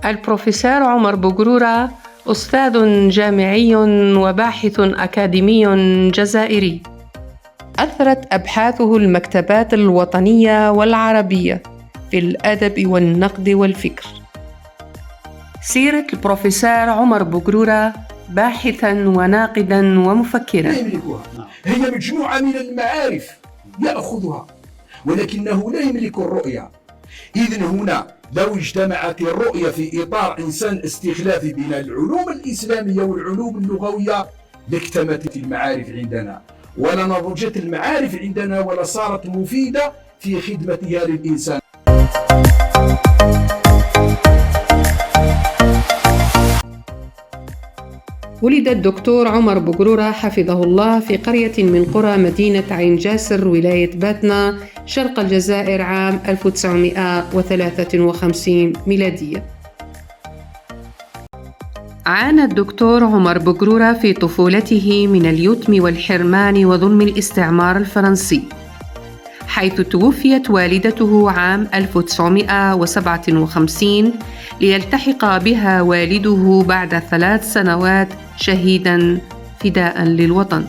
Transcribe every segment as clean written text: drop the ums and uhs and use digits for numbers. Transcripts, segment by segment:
البروفيسور عمر بقرورة أستاذ جامعي وباحث أكاديمي جزائري. أثرت أبحاثه المكتبات الوطنية والعربية في الأدب والنقد والفكر. سيرة البروفيسور عمر بقرورة باحثاً وناقداً ومفكراً. هي مجموعة من المعارف يأخذها ولكنه لا يملك الرؤية. إذن هنا لو اجتمعت الرؤية في إطار إنسان استخلافي بين العلوم الإسلامية والعلوم اللغوية لاكتملت المعارف عندنا، ولنضجت المعارف عندنا ولصارت مفيدة في خدمتها للإنسان. ولد الدكتور عمر بقرورة حفظه الله في قرية من قرى مدينة عين جاسر ولاية باتنا شرق الجزائر عام 1953 ميلادية. عانى الدكتور عمر بقرورة في طفولته من اليتم والحرمان وظلم الاستعمار الفرنسي، حيث توفيت والدته عام 1957 ليلتحق بها والده بعد 3 سنوات شهيداً فداءً للوطن.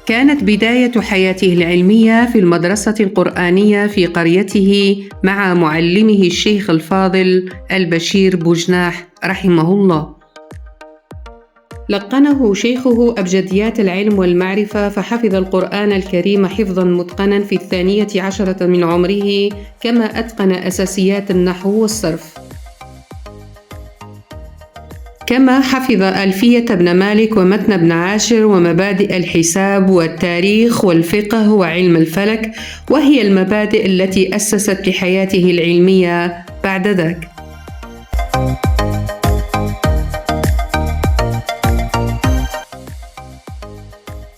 كانت بداية حياته العلمية في المدرسة القرآنية في قريته مع معلمه الشيخ الفاضل البشير بوجناح رحمه الله. لقنه شيخه أبجديات العلم والمعرفة، فحفظ القرآن الكريم حفظاً متقناً في 12 من عمره، كما أتقن أساسيات النحو والصرف. كما حفظ ألفية ابن مالك ومتن ابن عاشر ومبادئ الحساب والتاريخ والفقه وعلم الفلك، وهي المبادئ التي أسست لحياته العلمية بعد ذاك.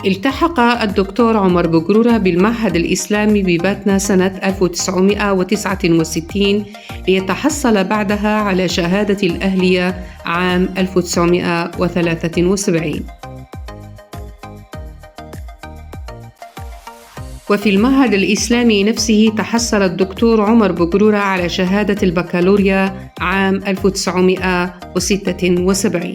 التحق الدكتور عمر بقرورة بالمعهد الإسلامي بباتنا سنة 1969 ليتحصل بعدها على شهادة الأهلية عام 1973. وفي المعهد الإسلامي نفسه تحصل الدكتور عمر بقرورة على شهادة البكالوريا عام 1976.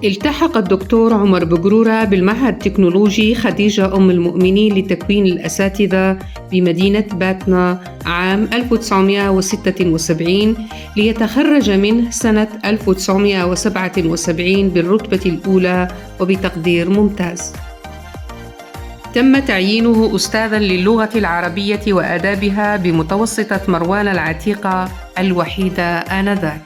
التحق الدكتور عمر بقرورة بالمعهد التكنولوجي خديجة أم المؤمنين لتكوين الأساتذة بمدينة باتنا عام 1976 ليتخرج منه سنة 1977 بالرتبة الأولى وبتقدير ممتاز. تم تعيينه أستاذاً للغة العربية وآدابها بمتوسطة مروان العتيقة الوحيدة آنذاك.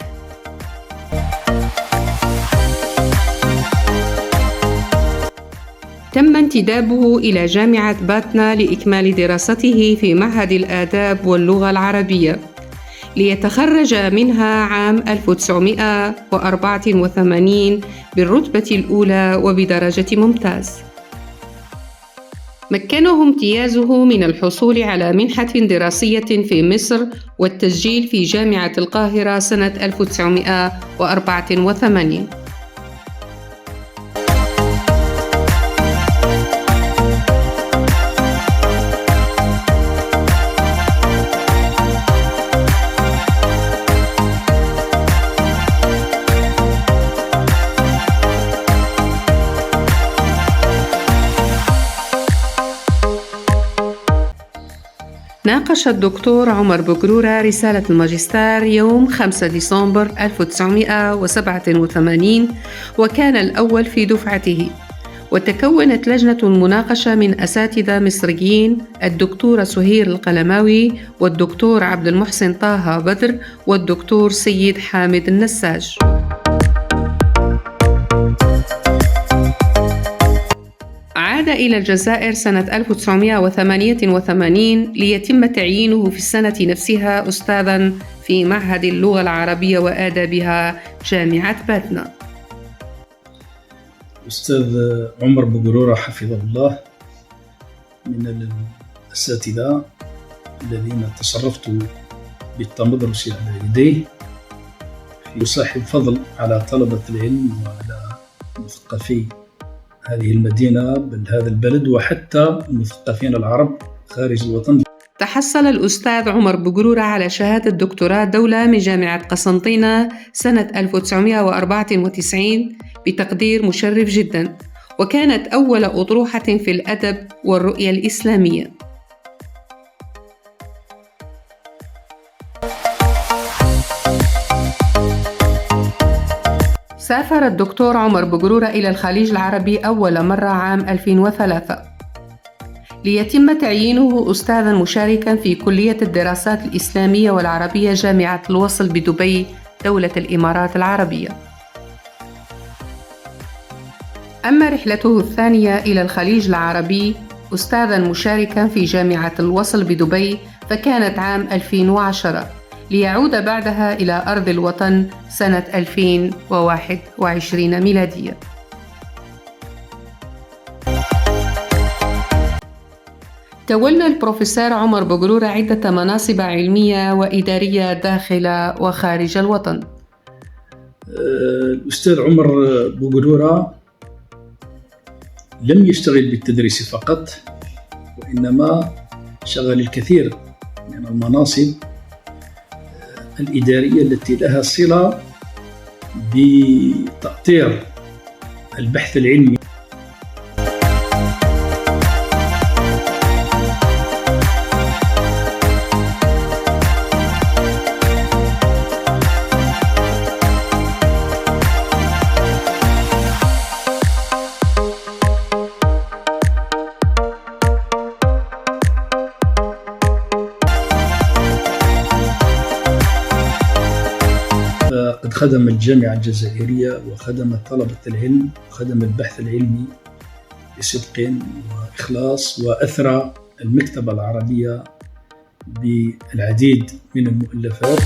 تم انتدابه إلى جامعة باتنا لإكمال دراسته في معهد الآداب واللغة العربية، ليتخرج منها عام 1984 بالرتبة الأولى وبدرجة ممتاز. مكنه امتيازه من الحصول على منحة دراسية في مصر والتسجيل في جامعة القاهرة سنة 1984. ناقش الدكتور عمر بقرورة رسالة الماجستير يوم 5 ديسمبر 1987، وكان الأول في دفعته، وتكونت لجنة المناقشة من أساتذة مصريين: الدكتورة سهير القلماوي والدكتور عبد المحسن طه بدر والدكتور سيد حامد النساج. عاد إلى الجزائر سنة 1988 ليتم تعيينه في السنة نفسها أستاذاً في معهد اللغة العربية وآدابها جامعة باتنا. أستاذ عمر بقرورة حفظه الله من الأساتذة الذين تصرفت بالتمدرس على يديه، يصاحب فضل على طلبة العلم وعلى مثقفي هذه المدينة بل هذا البلد، وحتى المثقفين العرب خارج الوطن. تحصل الأستاذ عمر بقرورة على شهادة دكتوراه دولة من جامعة قسنطينة سنة 1994 بتقدير مشرف جدا، وكانت أول أطروحة في الأدب والرؤية الإسلامية. سافر الدكتور عمر بقرورة إلى الخليج العربي أول مرة عام 2003 ليتم تعيينه أستاذاً مشاركاً في كلية الدراسات الإسلامية والعربية جامعة الوصل بدبي دولة الإمارات العربية. أما رحلته الثانية إلى الخليج العربي أستاذاً مشاركاً في جامعة الوصل بدبي فكانت عام 2010 ليعود بعدها إلى أرض الوطن سنة 2021 ميلادية. تولى البروفيسور عمر بقرورة عدة مناصب علمية وإدارية داخل وخارج الوطن. الأستاذ عمر بقرورة لم يشتغل بالتدريس فقط، وإنما شغل الكثير من المناصب الإدارية التي لها صلة بتأطير البحث العلمي. قد خدم الجامعة الجزائرية وخدم طلبة العلم وخدم البحث العلمي بصدق وإخلاص، وأثرى المكتبة العربية بالعديد من المؤلفات.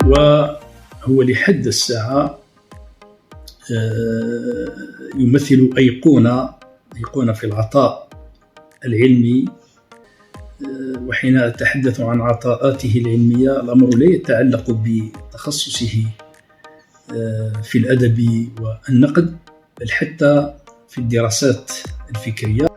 وهو لحد الساعة يمثل أيقونة في العطاء العلمي. وحين أتحدث عن عطاءاته العلمية الأمر لا يتعلق بتخصصه في الأدب والنقد، بل حتى في الدراسات الفكرية.